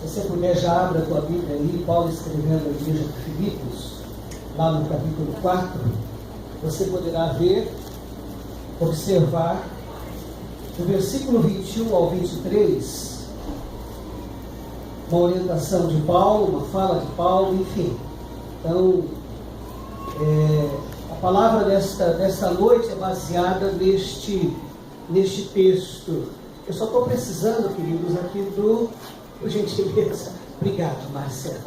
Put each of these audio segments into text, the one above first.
Se você puder, já abra a tua Bíblia aí, Paulo escrevendo a igreja de Filipos, lá no capítulo 4, você poderá ver, observar, do versículo 21 ao 23, uma orientação de Paulo, uma fala de Paulo, enfim. Então, a palavra desta noite é baseada neste texto. Eu só estou precisando, queridos, aqui por gentileza. Obrigado, Márcia.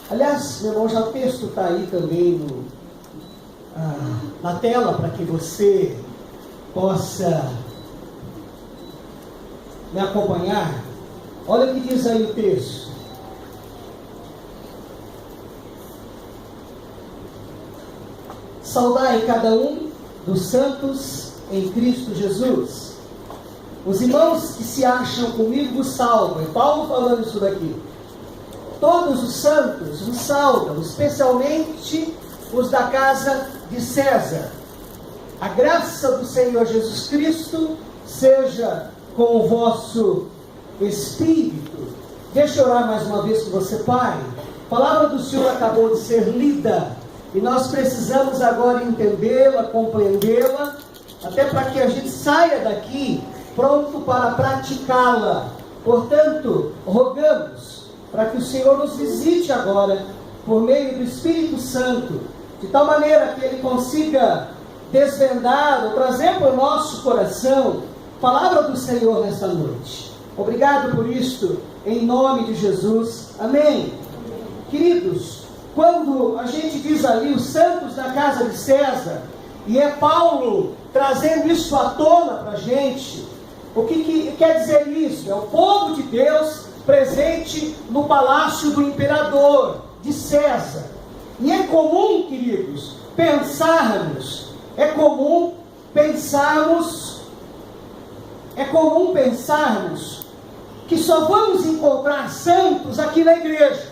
Aliás, meu irmão, já o texto está aí também na tela, para que você possa me acompanhar. Olha o que diz aí o texto. Saudai cada um dos santos em Cristo Jesus. Os irmãos que se acham comigo vos saudam. Paulo falando isso daqui. Todos os santos vos saudam, especialmente os da casa de César. A graça do Senhor Jesus Cristo seja com o vosso espírito. Deixa eu orar mais uma vez com você, Pai. A palavra do Senhor acabou de ser lida e nós precisamos agora entendê-la, compreendê-la, até para que a gente saia daqui pronto para praticá-la. Portanto, rogamos para que o Senhor nos visite agora por meio do Espírito Santo, de tal maneira que Ele consiga desvendar ou trazer para o nosso coração a palavra do Senhor nesta noite. Obrigado por isto, em nome de Jesus. Amém. Queridos, quando a gente diz ali os santos da casa de César, e é Paulo trazendo isso à tona para a gente, o que quer dizer isso? É o povo de Deus presente no palácio do imperador, de César. E é comum, queridos, pensarmos que só vamos encontrar santos aqui na igreja.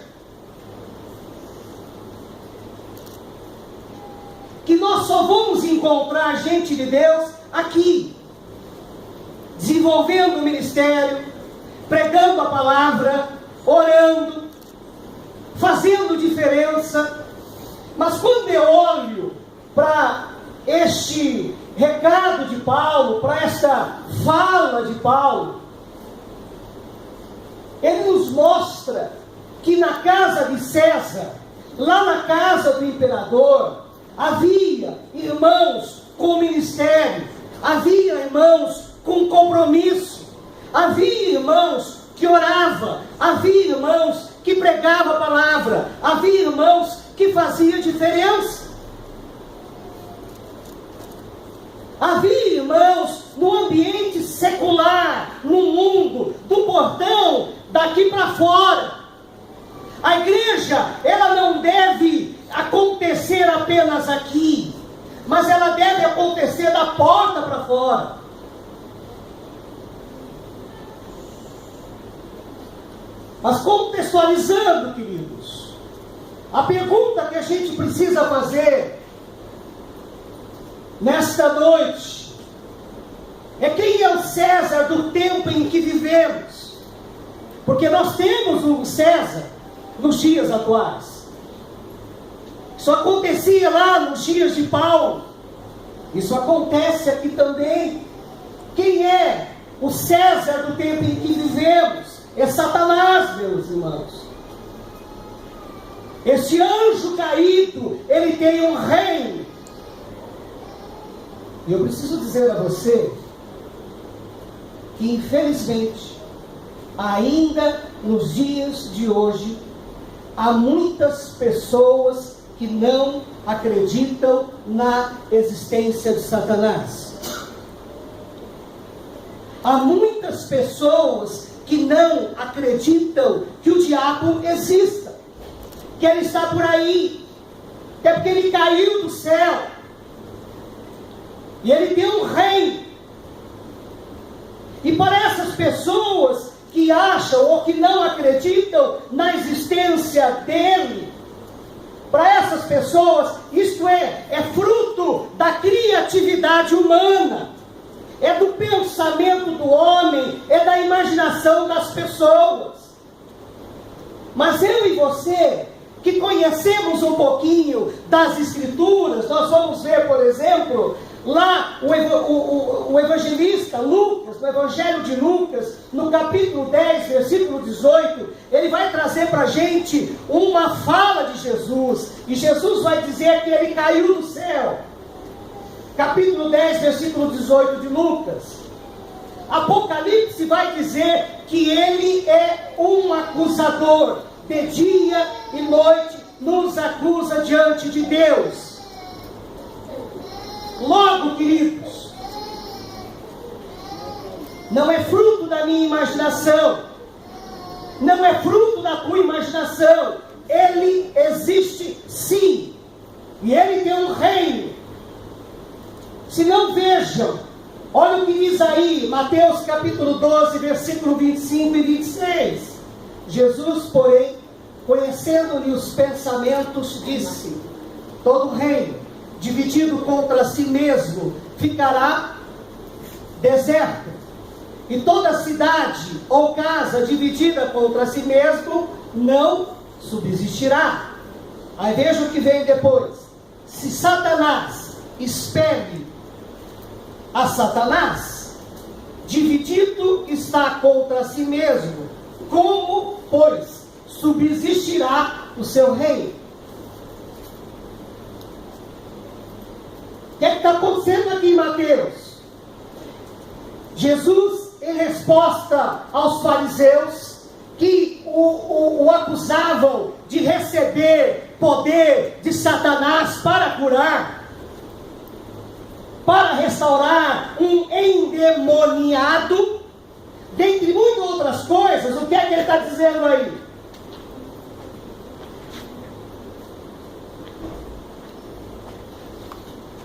Que nós só vamos encontrar gente de Deus aqui, desenvolvendo o ministério, pregando a palavra, orando, fazendo diferença. Mas quando eu olho para este recado de Paulo, para esta fala de Paulo, ele nos mostra que na casa de César, lá na casa do imperador, havia irmãos com ministério, havia irmãos com compromisso, havia irmãos que oravam, havia irmãos que pregavam a palavra, havia irmãos que faziam diferença. Havia irmãos no ambiente secular, no mundo, do portão daqui para fora. A igreja, ela não deve acontecer apenas aqui, mas ela deve acontecer da porta para fora. Mas contextualizando, queridos, a pergunta que a gente precisa fazer nesta noite é: quem é o César do tempo em que vivemos? Porque nós temos um César nos dias atuais. Isso acontecia lá nos dias de Paulo, isso acontece aqui também. Quem é o César do tempo em que vivemos? É Satanás, meus irmãos. Este anjo caído, ele tem um reino. E eu preciso dizer a você que, infelizmente, ainda nos dias de hoje, há muitas pessoas que não acreditam na existência de Satanás. Há muitas pessoas que não acreditam que o diabo exista, que ele está por aí, que é porque ele caiu do céu, e ele tem um reino. E para essas pessoas que que acham ou que não acreditam na existência dele, para essas pessoas, isto é fruto da criatividade humana, é do pensamento do homem, é da imaginação das pessoas. Mas eu e você, que conhecemos um pouquinho das Escrituras, nós vamos ver, por exemplo, lá o evangelista Lucas, no Evangelho de Lucas, no capítulo 10, versículo 18, ele vai trazer para a gente uma fala de Jesus, e Jesus vai dizer que ele caiu do céu. Capítulo 10, versículo 18 de Lucas. Apocalipse vai dizer que ele é um acusador, de dia e noite nos acusa diante de Deus. Logo, queridos, não é fruto da minha imaginação, não é fruto da tua imaginação, ele existe sim, e ele tem um reino. Se não, vejam, olha o que diz aí, Mateus capítulo 12, versículo 25 e 26. Jesus, porém, conhecendo-lhe os pensamentos, disse: todo reino dividido contra si mesmo ficará deserto, e toda cidade ou casa dividida contra si mesmo não subsistirá. Aí veja o que vem depois: se Satanás expele a Satanás, dividido está contra si mesmo, como, pois, subsistirá o seu reino? O que está acontecendo aqui em Mateus? Jesus, em resposta aos fariseus, que o acusavam de receber poder de Satanás para curar, para restaurar um endemoniado, dentre muitas outras coisas, o que é que ele está dizendo aí?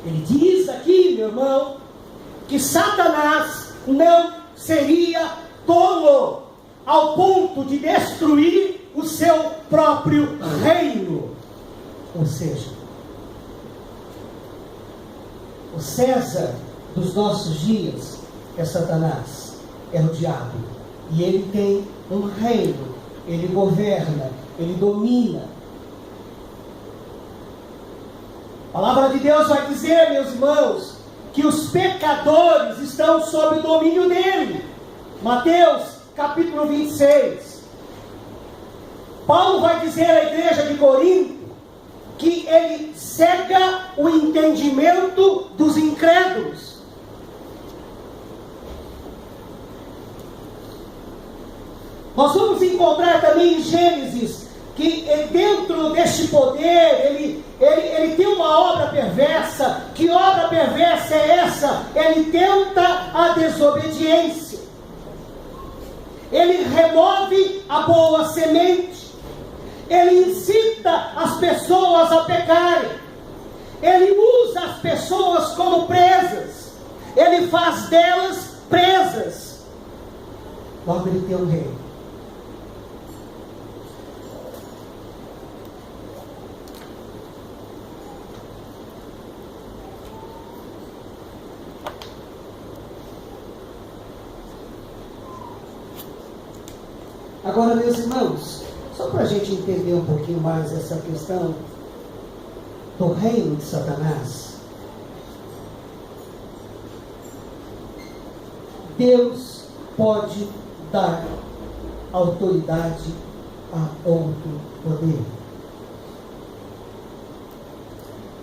Ele diz aqui, meu irmão, que Satanás não seria tolo ao ponto de destruir o seu próprio reino. Ou seja, o César dos nossos dias é Satanás, é o diabo. E ele tem um reino, ele governa, ele domina. A palavra de Deus vai dizer, meus irmãos, que os pecadores estão sob o domínio dele. Mateus capítulo 26. Paulo vai dizer à igreja de Corinto que ele cega o entendimento dos incrédulos. Nós vamos encontrar também em Gênesis que dentro deste poder ele tem uma obra perversa. Que obra perversa é essa? Ele tenta a desobediência, ele remove a boa semente, ele incita as pessoas a pecarem, ele usa as pessoas como presas, ele faz delas presas. Logo ele tem um rei. Agora, meus irmãos, só para a gente entender um pouquinho mais essa questão do reino de Satanás, Deus pode dar autoridade a outro poder.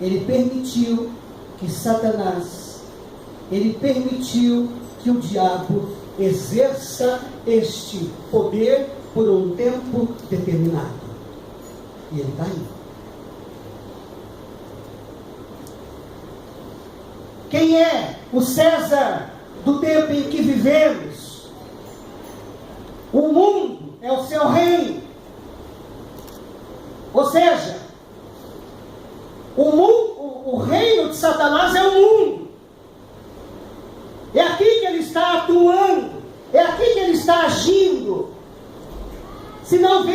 Ele permitiu que Satanás, ele permitiu que o diabo exerça este poder por um tempo determinado. E ele está aí. Quem é o César do tempo em que vivemos? O mundo é o seu reino. Ou seja, o reino de Satanás é o mundo. É aqui que ele está atuando, é aqui que ele está agindo,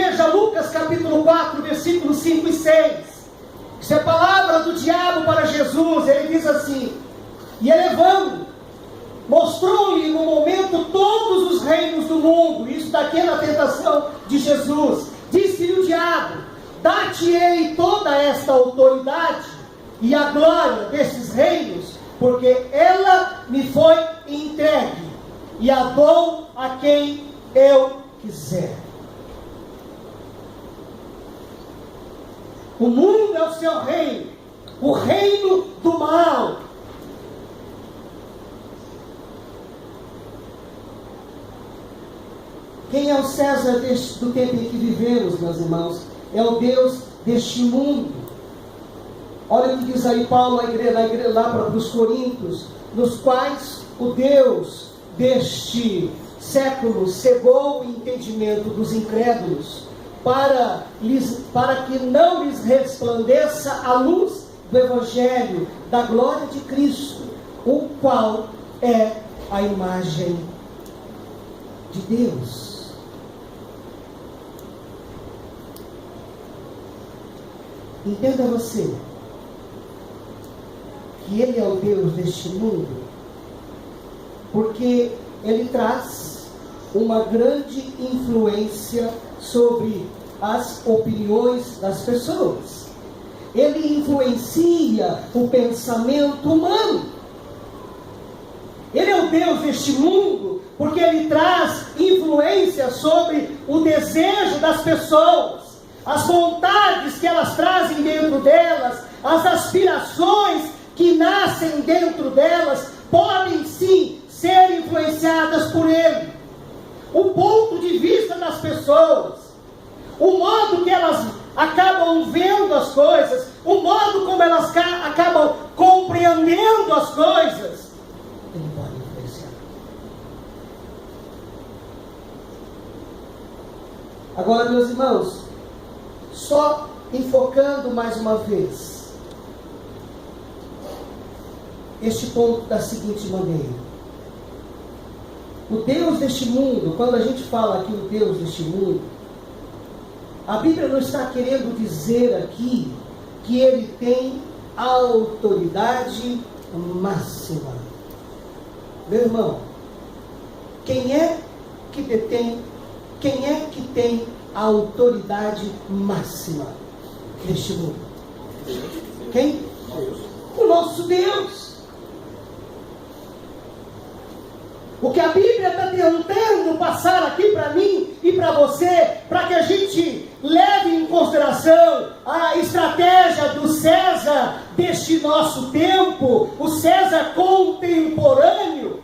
Veja Lucas capítulo 4, versículos 5 e 6. Isso é palavra do diabo para Jesus. Ele diz assim: e elevando, mostrou-lhe no momento todos os reinos do mundo. Isso daqui é na tentação de Jesus. Disse-lhe o diabo: dar-te-ei toda esta autoridade e a glória destes reinos, porque ela me foi entregue, e a dou a quem eu quiser. O mundo é o seu reino, o reino do mal. Quem é o César do tempo em que vivemos, meus irmãos? É o Deus deste mundo. Olha o que diz aí Paulo lá para os Coríntios, nos quais o Deus deste século cegou o entendimento dos incrédulos, para que não lhes resplandeça a luz do Evangelho, da glória de Cristo, o qual é a imagem de Deus. Entenda você que Ele é o Deus deste mundo, porque Ele traz uma grande influência sobre as opiniões das pessoas. Ele influencia o pensamento humano. Ele é o Deus deste mundo, porque Ele traz influência sobre o desejo das pessoas, as vontades que elas trazem dentro delas, as aspirações que nascem dentro delas, podem sim ser influenciadas por Ele. O ponto de vista das pessoas, o modo que elas acabam vendo as coisas, o modo como elas acabam compreendendo as coisas, Ele pode influenciar. Agora, meus irmãos, só enfocando mais uma vez este ponto da seguinte maneira: o Deus deste mundo, quando a gente fala aqui o Deus deste mundo, a Bíblia não está querendo dizer aqui que Ele tem autoridade máxima. Meu irmão, quem é que tem a autoridade máxima neste mundo? Quem? O nosso Deus. O que a Bíblia está tentando passar aqui para mim e para você, para que a gente leve em consideração a estratégia do César deste nosso tempo, o César contemporâneo,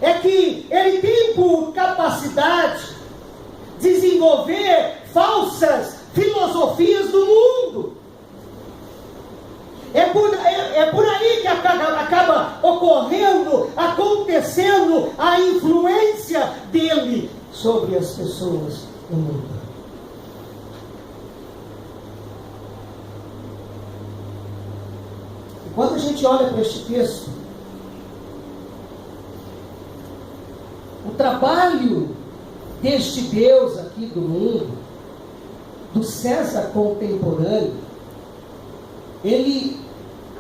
é que ele tem por capacidade desenvolver falsas filosofias do mundo. É por aí que acaba ocorrendo, acontecendo a influência dele sobre as pessoas do mundo. E quando a gente olha para este texto, o trabalho deste Deus aqui do mundo, do César contemporâneo, ele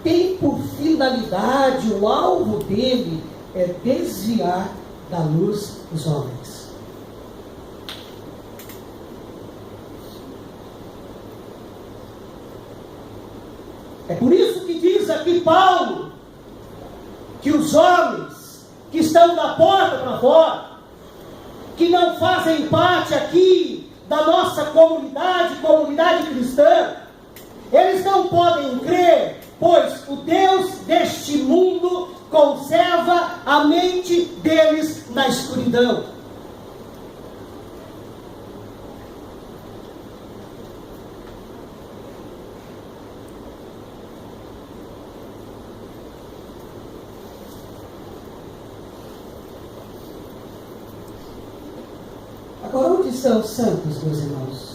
tem por finalidade, o alvo dele é desviar da luz os homens. É por isso que diz aqui Paulo que os homens que estão da porta para fora, que não fazem parte aqui da nossa comunidade cristã, eles não podem crer, pois o Deus deste mundo conserva a mente deles na escuridão. Agora, onde são os santos, meus irmãos?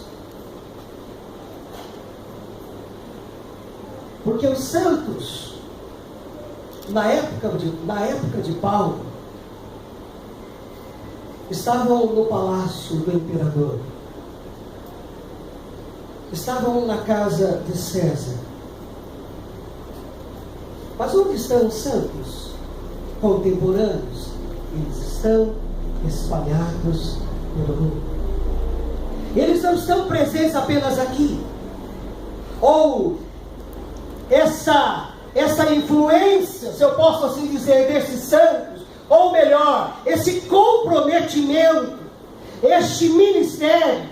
Porque os santos, na época de Paulo, estavam no palácio do imperador. estavam na casa de César. Mas onde estão os santos contemporâneos? Eles estão espalhados pelo mundo. Eles não estão presentes apenas aqui. Ou essa influência, se eu posso assim dizer, desses santos, ou melhor, esse comprometimento, este ministério,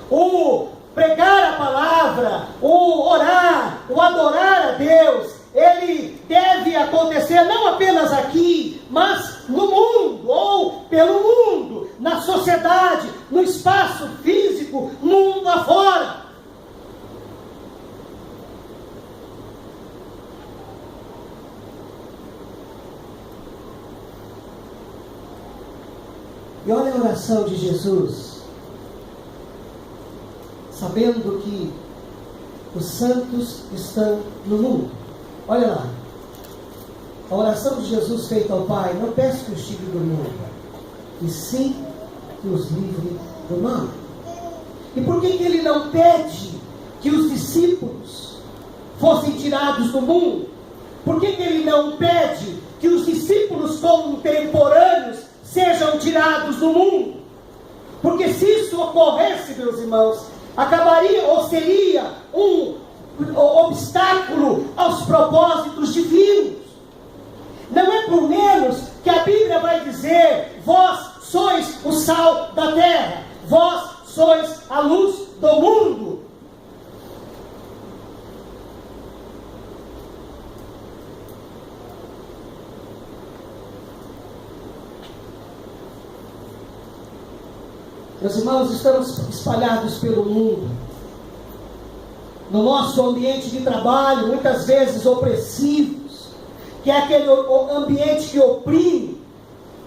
o pregar a palavra, o orar, o adorar a Deus, ele deve acontecer não apenas aqui, mas no mundo, ou pelo mundo, na sociedade, no espaço físico, mundo afora. E olha a oração de Jesus, sabendo que os santos estão no mundo. Olha lá, a oração de Jesus feita ao Pai: não peço que os tire do mundo, e sim que os livre do mal. E por que ele não pede que os discípulos fossem tirados do mundo? Por que ele não pede que os discípulos contemporâneos sejam tirados do mundo? Porque se isso ocorresse, meus irmãos, acabaria ou seria um obstáculo aos propósitos divinos. Não é por menos que a Bíblia vai dizer: vós sois o sal da terra, vós sois a luz do mundo. Meus irmãos, estamos espalhados pelo mundo. No nosso ambiente de trabalho, muitas vezes opressivos, que é aquele ambiente que oprime,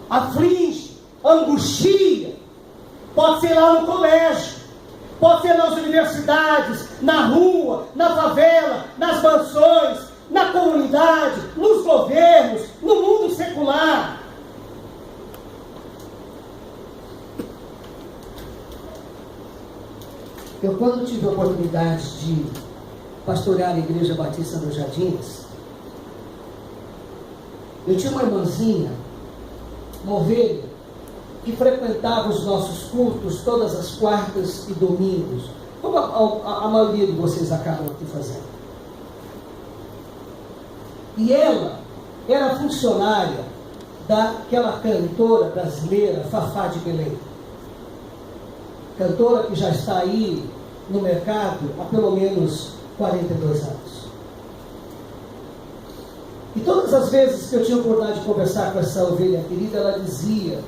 aflige, angustia. Pode ser lá no colégio, pode ser nas universidades, na rua, na favela, nas mansões, na comunidade, nos governos, no mundo secular. Eu, quando tive a oportunidade de pastorear a Igreja Batista dos Jardins, eu tinha uma irmãzinha, uma ovelha, que frequentava os nossos cultos todas as quartas e domingos, como a maioria de vocês acabam aqui fazendo. E ela era funcionária daquela cantora brasileira, Fafá de Belém. Cantora que já está aí no mercado há pelo menos 42 anos. E todas as vezes que eu tinha a oportunidade de conversar com essa ovelha querida, ela dizia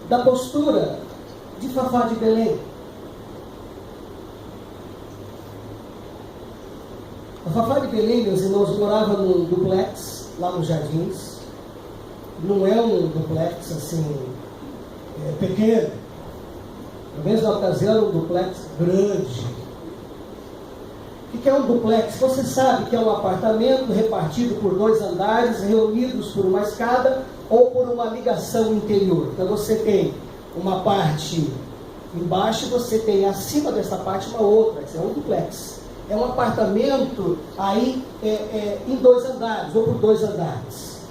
da postura de Fafá de Belém. A Fafá de Belém, meus irmãos, morava num duplex lá nos Jardins. Não é um duplex assim pequeno. Pelo menos na ocasião era um duplex grande. O que é um duplex? Você sabe que é um apartamento repartido por 2 andares, reunidos por uma escada ou por uma ligação interior. Então você tem uma parte embaixo e você tem acima dessa parte uma outra. Isso é um duplex. É um apartamento aí em 2 andares ou por 2 andares.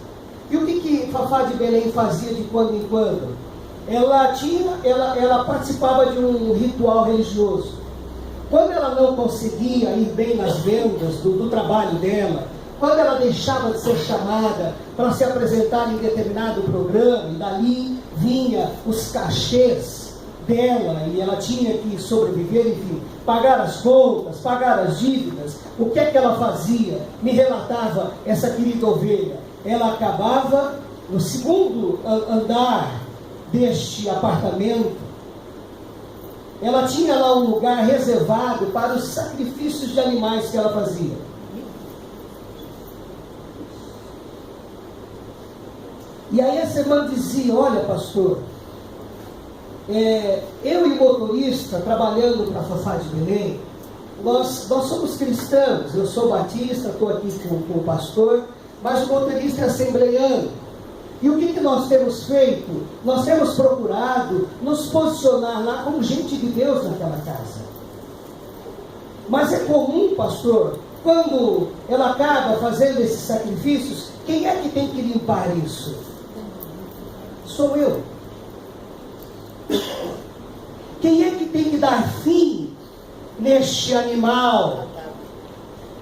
E o que Fafá de Belém fazia de quando em quando? Ela participava de um ritual religioso. Quando ela não conseguia ir bem nas vendas do trabalho dela, quando ela deixava de ser chamada para se apresentar em determinado programa, e dali vinha os cachês dela, e ela tinha que sobreviver, enfim, pagar as contas, pagar as dívidas, o que é que ela fazia? Me relatava essa querida ovelha. Ela acabava no 2º andar deste apartamento. Ela tinha lá um lugar reservado para os sacrifícios de animais que ela fazia. E aí essa irmã dizia: olha, pastor, eu e o motorista, trabalhando para a Fafá de Belém, nós somos cristãos. Eu sou batista, estou aqui com o pastor, mas o motorista é assembleiano. E o que nós temos feito? Nós temos procurado nos posicionar lá como gente de Deus naquela casa. Mas é comum, pastor, quando ela acaba fazendo esses sacrifícios, quem é que tem que limpar isso? Sou eu. Quem é que tem que dar fim neste animal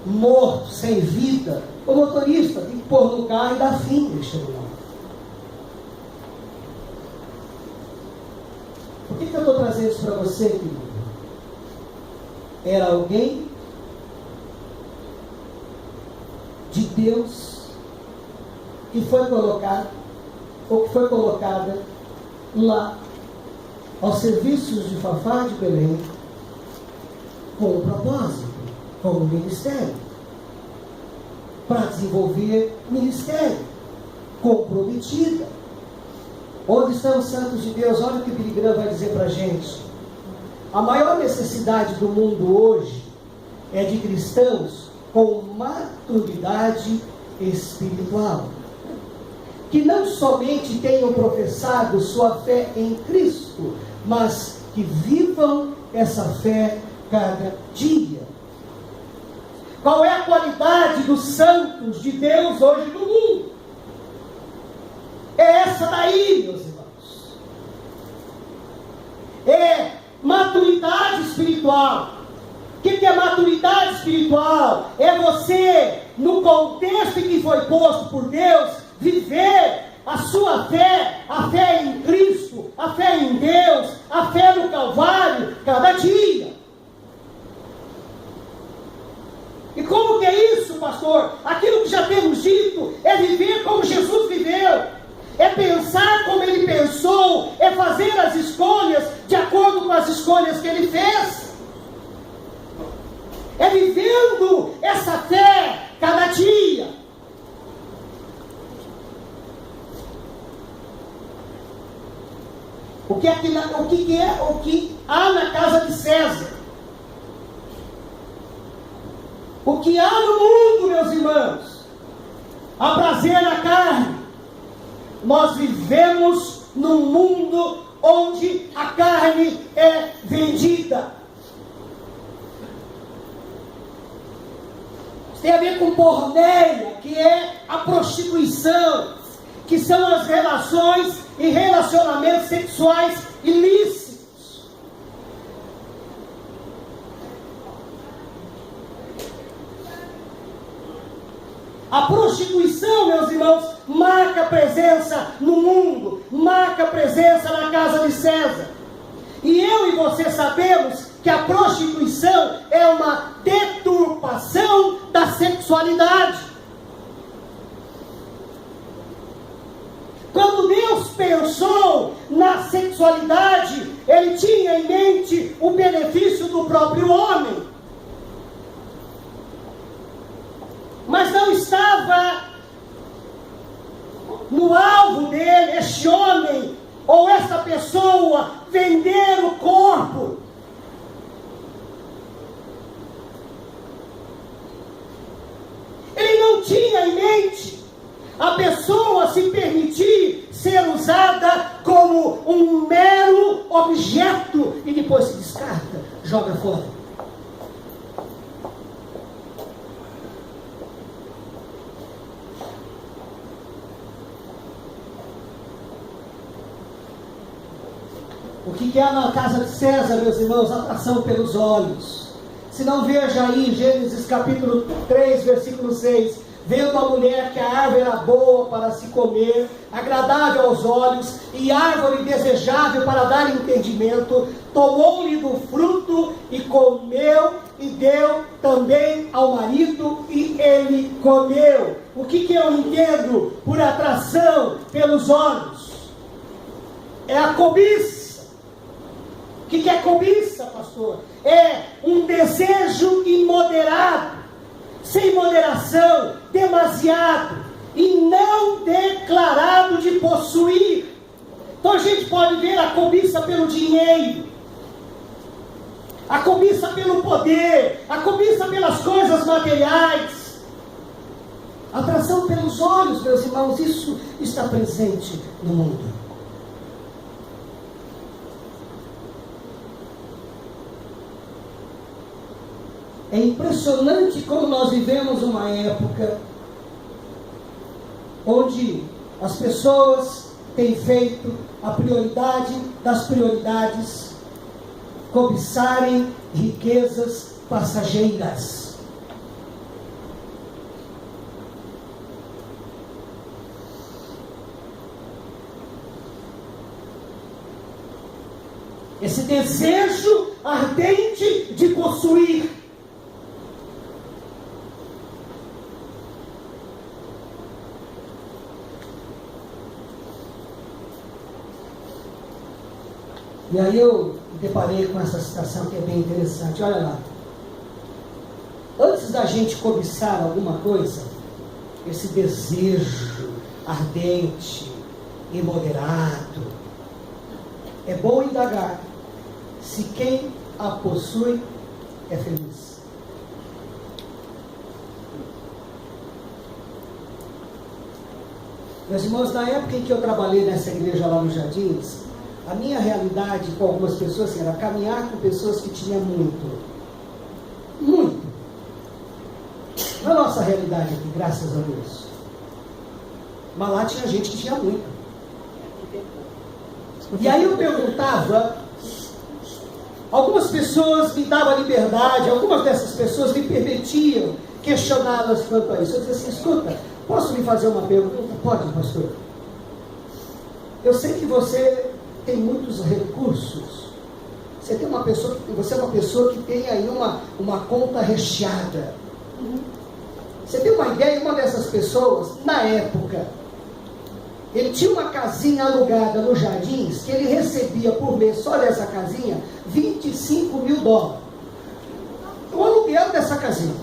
morto, sem vida? O motorista tem que pôr no carro e dar fim neste animal. Por que eu estou trazendo isso para você, querido? Era alguém de Deus que foi colocado, ou que foi colocada lá, aos serviços de Fafá de Belém, com um propósito, com um ministério, para desenvolver ministério, comprometida. Onde estão os santos de Deus? Olha o que o Billy Graham vai dizer para a gente. A maior necessidade do mundo hoje é de cristãos com maturidade espiritual, que não somente tenham professado sua fé em Cristo, mas que vivam essa fé cada dia. Qual é a qualidade dos santos de Deus hoje no mundo? É essa daí, meus irmãos. É maturidade espiritual. O que é maturidade espiritual? É você, no contexto em que foi posto por Deus, viver a sua fé, a fé em Cristo, a fé em Deus, a fé no Calvário, cada dia. E como que é isso, pastor? Aquilo que já temos dito é viver como Jesus viveu. É pensar como Ele pensou, é fazer as escolhas de acordo com as escolhas que Ele fez. É vivendo essa fé cada dia. O que há na casa de César? O que há no mundo, meus irmãos? Há prazer na carne. Nós vivemos num mundo onde a carne é vendida. Isso tem a ver com porneia, que é a prostituição, que são as relações e relacionamentos sexuais ilícitos. A prostituição, meus irmãos, marca presença no mundo, marca presença na casa de César. E eu e você sabemos que a prostituição é uma deturpação da sexualidade. Quando Deus pensou na sexualidade, Ele tinha em mente o benefício do próprio homem. Mas não estava no alvo dele, este homem, ou essa pessoa, vender o corpo. Ele não tinha em mente a pessoa se permitir ser usada como um mero objeto e depois se descarta, joga fora. O que há na casa de César, meus irmãos? Atração pelos olhos. Se não, veja aí, Gênesis capítulo 3, versículo 6. Vendo a mulher que a árvore era boa para se comer, agradável aos olhos, e árvore desejável para dar entendimento, tomou-lhe do fruto e comeu, e deu também ao marido, e ele comeu. O que eu entendo por atração pelos olhos? É a cobiça. O que é cobiça, pastor? É um desejo imoderado, sem moderação, demasiado, e não declarado de possuir. Então a gente pode ver a cobiça pelo dinheiro, a cobiça pelo poder, a cobiça pelas coisas materiais, atração pelos olhos, meus irmãos, isso está presente no mundo. É impressionante como nós vivemos uma época onde as pessoas têm feito a prioridade das prioridades cobiçarem riquezas passageiras. Esse desejo ardente de possuir. E aí eu me deparei com essa citação que é bem interessante. Olha lá. Antes da gente cobiçar alguma coisa, esse desejo ardente, imoderado, é bom indagar se quem a possui é feliz. Meus irmãos, na época em que eu trabalhei nessa igreja lá nos Jardins, a minha realidade com algumas pessoas era caminhar com pessoas que tinham muito. Muito. Na nossa realidade aqui, graças a Deus. Mas lá tinha gente que tinha muito. E aí eu perguntava, algumas pessoas me davam liberdade, algumas dessas pessoas me permitiam questioná-las quanto a isso. Eu dizia assim, escuta, posso lhe fazer uma pergunta? Pode, pastor. Eu sei que você tem muitos recursos. Você é uma pessoa que tem aí uma conta recheada. Você tem uma ideia, uma dessas pessoas, na época, ele tinha uma casinha alugada nos Jardins, que ele recebia por mês, só dessa casinha, $25 mil. O aluguel dessa casinha.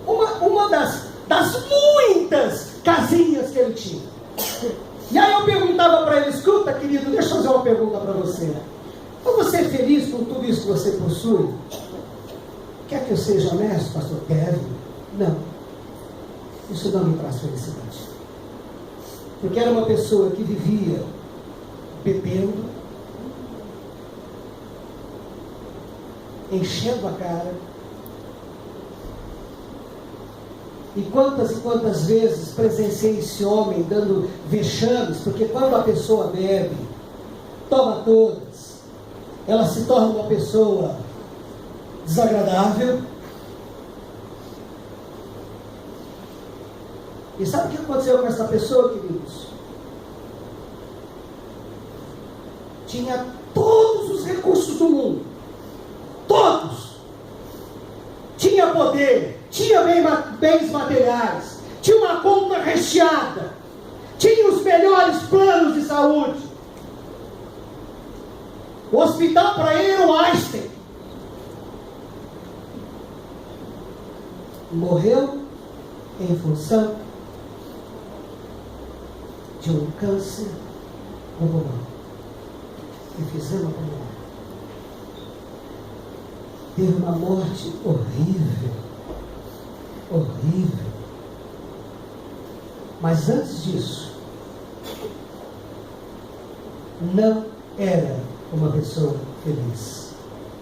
Uma das muitas casinhas que ele tinha. E aí eu perguntava para ele, escuta querido, deixa eu fazer uma pergunta para você. Você é feliz com tudo isso que você possui? Quer que eu seja honesto, pastor? Deve. Não. Isso não me traz felicidade. Porque era uma pessoa que vivia bebendo, enchendo a cara. E quantas vezes presenciei esse homem dando vexames, porque quando a pessoa bebe, toma todas, ela se torna uma pessoa desagradável. E sabe o que aconteceu com essa pessoa, queridos? Tinha todos os recursos do mundo. Todos. Tinha poder, tinha bens materiais, tinha uma conta recheada, tinha os melhores planos de saúde. O hospital para ele era o Einstein. Morreu em função de um câncer pulmonar. Enfisema pulmonar. Teve uma morte horrível. Horrível. Mas antes disso, não era uma pessoa feliz,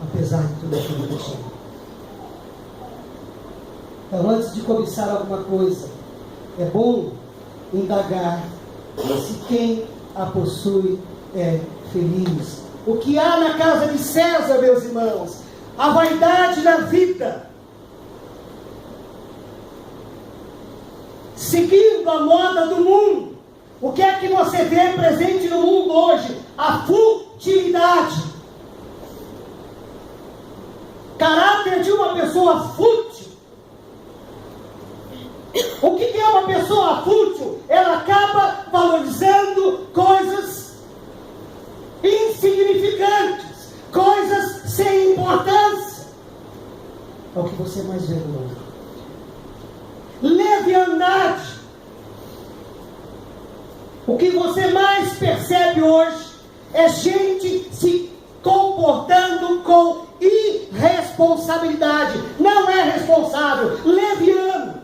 apesar de tudo aquilo que tinha. Então, antes de cobiçar alguma coisa, é bom indagar se quem a possui é feliz. O que há na casa de César, meus irmãos? A vaidade da vida. Seguindo a moda do mundo. O que é que você vê presente no mundo hoje? A futilidade. Caráter de uma pessoa fútil. O que é uma pessoa fútil? Ela acaba valorizando coisas insignificantes, coisas sem importância. É o que você mais vê no mundo. Leviandade. O que você mais percebe hoje é gente se comportando com irresponsabilidade. Não é responsável, leviano.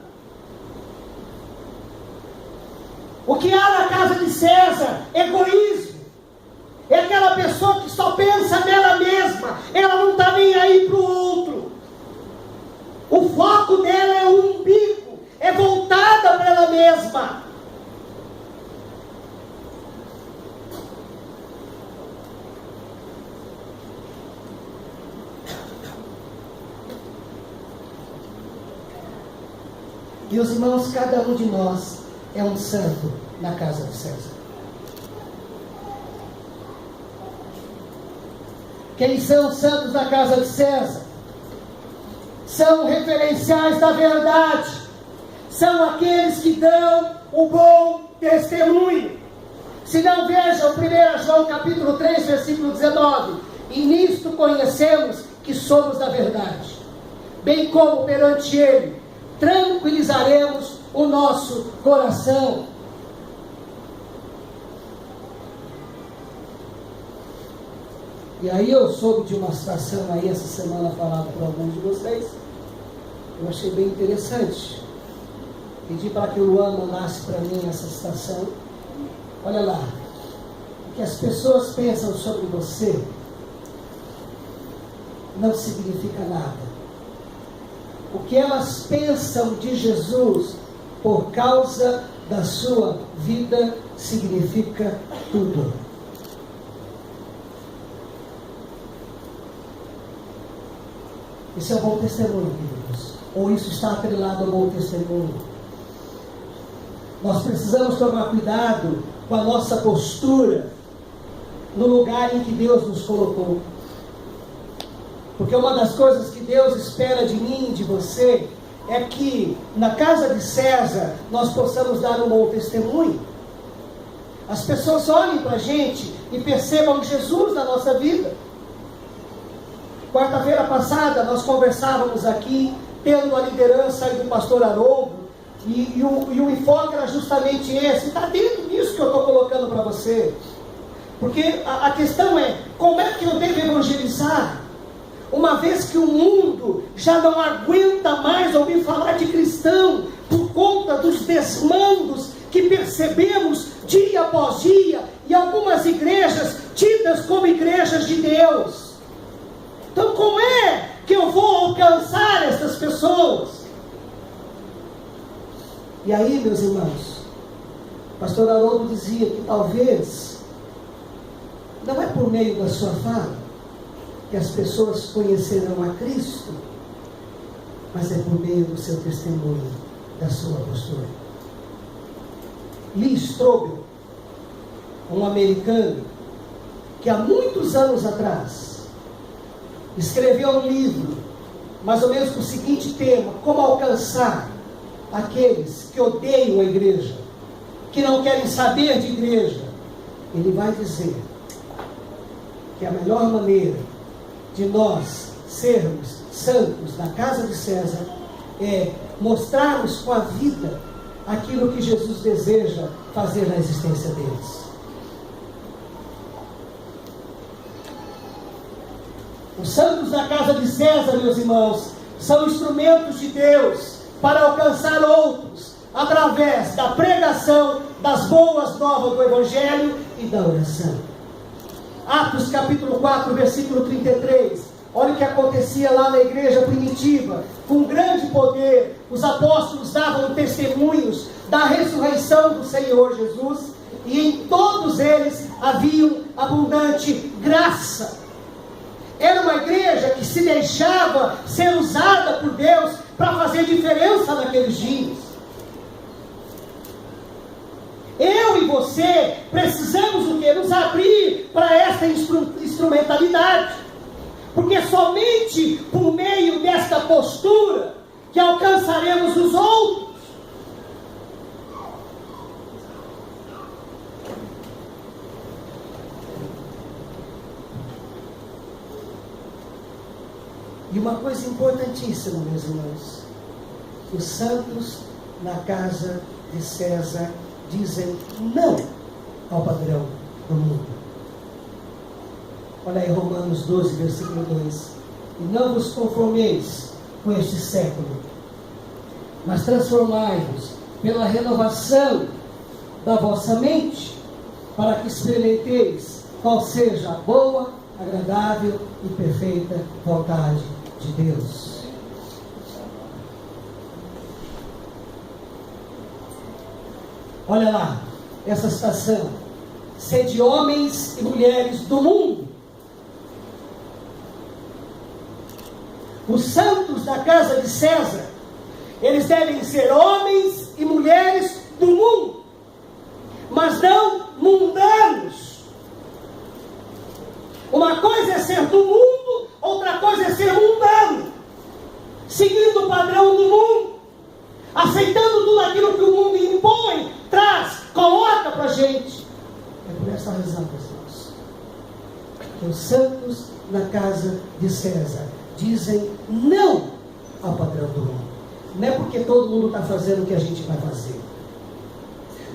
O que há na casa de César? Egoísmo. É aquela pessoa que só pensa nela mesma. Ela não está nem aí para o outro. O foco dela é o umbigo, é voltada para ela mesma. Meus irmãos, cada um de nós é um santo na casa de César. Quem são os santos na casa de César? São referenciais da verdade. São aqueles que dão o bom testemunho. Se não, vejam 1 João capítulo 3, versículo 19. E nisto conhecemos que somos da verdade, bem como perante Ele tranquilizaremos o nosso coração. E aí eu soube de uma situação aí essa semana falada por alguns de vocês. Eu achei bem interessante. Pedi para que o Luan mandasse para mim essa citação. Olha lá. O que as pessoas pensam sobre você não significa nada. O que elas pensam de Jesus por causa da sua vida significa tudo. Isso é um bom testemunho, queridos. Ou isso está atrelado ao bom testemunho. Nós precisamos tomar cuidado com a nossa postura no lugar em que Deus nos colocou. Porque uma das coisas que Deus espera de mim e de você é que na casa de César nós possamos dar um bom testemunho. As pessoas olhem para a gente e percebam Jesus na nossa vida. Quarta-feira passada nós conversávamos aqui, tendo a liderança do pastor Haroldo, e o enfoque era justamente esse. Está dentro disso que eu estou colocando para você. Porque a questão é, como é que eu devo evangelizar? Uma vez que o mundo já não aguenta mais ouvir falar de cristão, por conta dos desmandos que percebemos dia após dia, e algumas igrejas tidas como igrejas de Deus. Então como é que eu vou alcançar essas pessoas? E aí, meus irmãos, o pastor Haroldo dizia que talvez não é por meio da sua fala que as pessoas conhecerão a Cristo, mas é por meio do seu testemunho, da sua postura. Lee Strobel, um americano que há muitos anos atrás escreveu um livro, mais ou menos com o seguinte tema: como alcançar aqueles que odeiam a igreja, que não querem saber de igreja. Ele vai dizer que a melhor maneira de nós sermos santos na casa de César é mostrarmos com a vida aquilo que Jesus deseja fazer na existência deles. Os santos da casa de César, meus irmãos, são instrumentos de Deus para alcançar outros através da pregação das boas novas do Evangelho e da oração. Atos capítulo 4, versículo 33. Olha o que acontecia lá na igreja primitiva. Com grande poder, os apóstolos davam testemunhos da ressurreição do Senhor Jesus, e em todos eles havia abundante graça. Era uma igreja que se deixava ser usada por Deus para fazer diferença naqueles dias. Eu e você precisamos o quê? Nos abrir para essa instrumentalidade. Porque somente por meio desta postura que alcançaremos os outros. E uma coisa importantíssima, meus irmãos: os santos na casa de César dizem não ao padrão do mundo. Olha aí Romanos 12, versículo 2. E não vos conformeis com este século, mas transformai-vos pela renovação da vossa mente, para que experimenteis qual seja a boa, agradável e perfeita vontade de Deus. Olha lá, essa citação. Sede homens e mulheres do mundo. Os santos da casa de César, eles devem ser homens e mulheres do mundo, mas não mundanos. Uma coisa é ser do mundo, outra coisa é ser mundano, seguindo o padrão do mundo, aceitando tudo aquilo que o mundo impõe, traz, coloca para a gente. É por essa razão, irmãos, que os santos na casa de César dizem não ao padrão do mundo. Não é porque todo mundo está fazendo o que a gente vai fazer.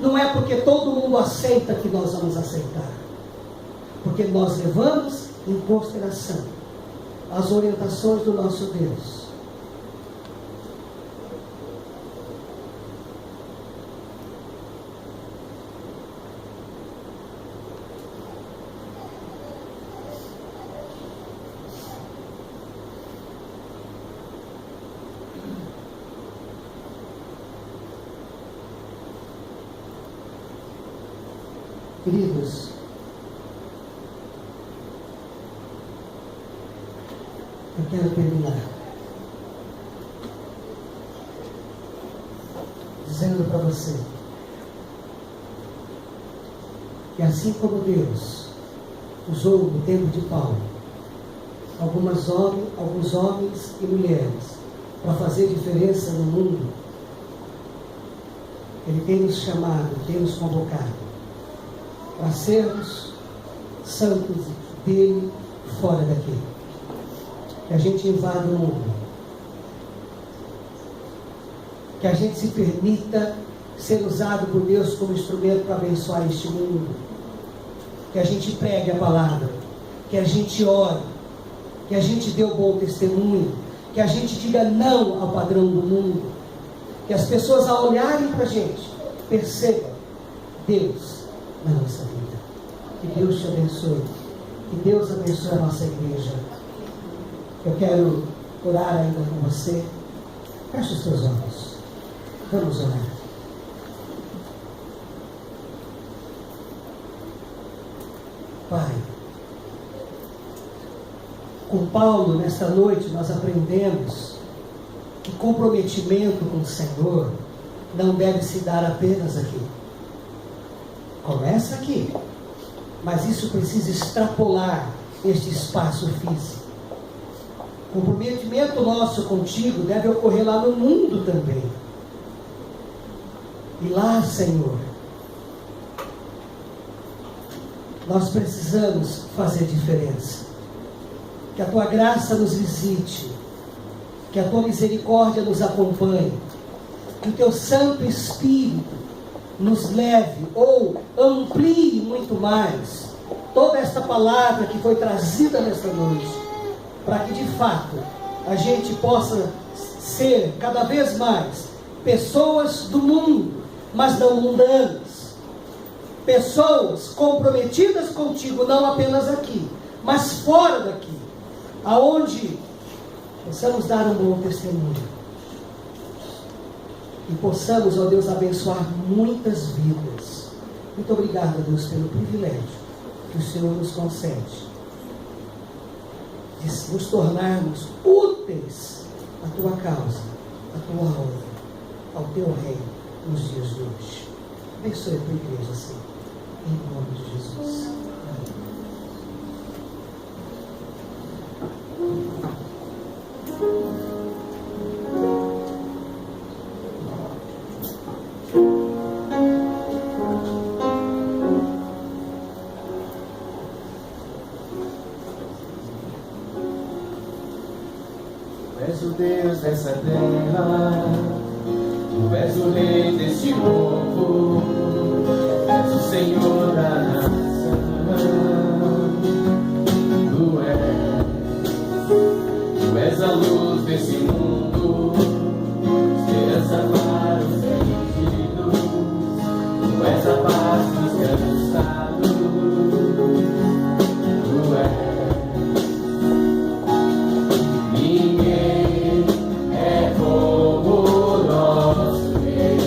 Não é porque todo mundo aceita que nós vamos aceitar. Porque nós levamos em consideração as orientações do nosso Deus. Queridos, eu quero terminar dizendo para você que assim como Deus usou no tempo de Paulo alguns homens e mulheres para fazer diferença no mundo, Ele tem nos chamado, tem nos convocado para sermos santos dele fora daqui. Que a gente invada o mundo. Que a gente se permita ser usado por Deus como instrumento para abençoar este mundo. Que a gente pregue a palavra. Que a gente ore. Que a gente dê o bom testemunho. Que a gente diga não ao padrão do mundo. Que as pessoas, ao olharem para a gente, percebam Deus na nossa vida. Que Deus te abençoe. Que Deus abençoe a nossa igreja. Eu quero orar ainda com você. Feche os teus olhos. Vamos orar. Pai, com Paulo, nesta noite, nós aprendemos que comprometimento com o Senhor não deve se dar apenas aqui. Começa aqui, mas isso precisa extrapolar este espaço físico. O comprometimento nosso contigo deve ocorrer lá no mundo também. E lá, Senhor, nós precisamos fazer diferença. Que a Tua graça nos visite, que a Tua misericórdia nos acompanhe, que o Teu Santo Espírito nos leve ou amplie muito mais toda esta palavra que foi trazida nesta noite, para que de fato a gente possa ser cada vez mais pessoas do mundo, mas não mundanas, pessoas comprometidas contigo, não apenas aqui, mas fora daqui, aonde possamos dar um bom testemunho. E possamos, ó Deus, abençoar muitas vidas. Muito obrigado, Deus, pelo privilégio que o Senhor nos concede de nos tornarmos úteis à Tua causa, à Tua obra, ao Teu reino nos dias de hoje. Abençoe a Tua igreja, Senhor, em nome de Jesus. Amém. Tu és o Deus dessa terra, Tu és o Rei deste povo, és o Senhor da nação. Tu és a luz desse mundo, esperança para os perdidos. Tu és a paz dos cansados. Tu és. Ninguém é como o nosso Deus.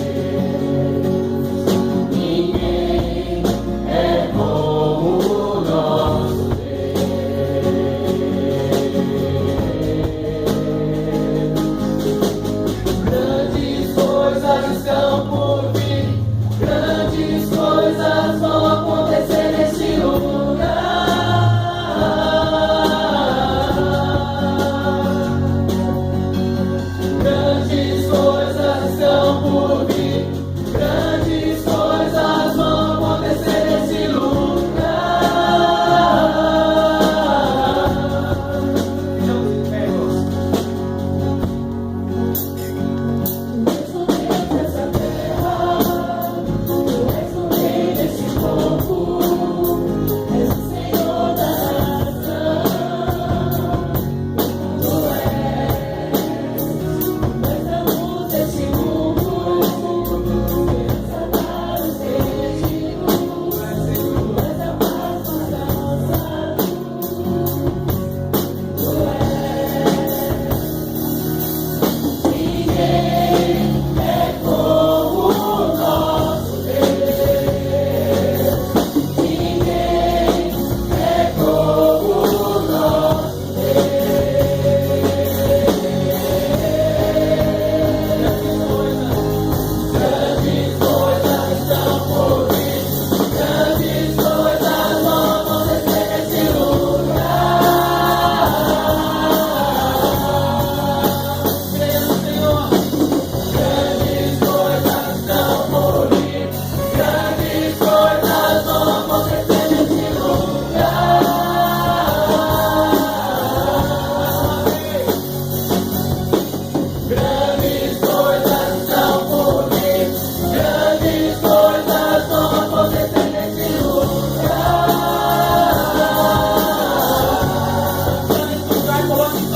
coloque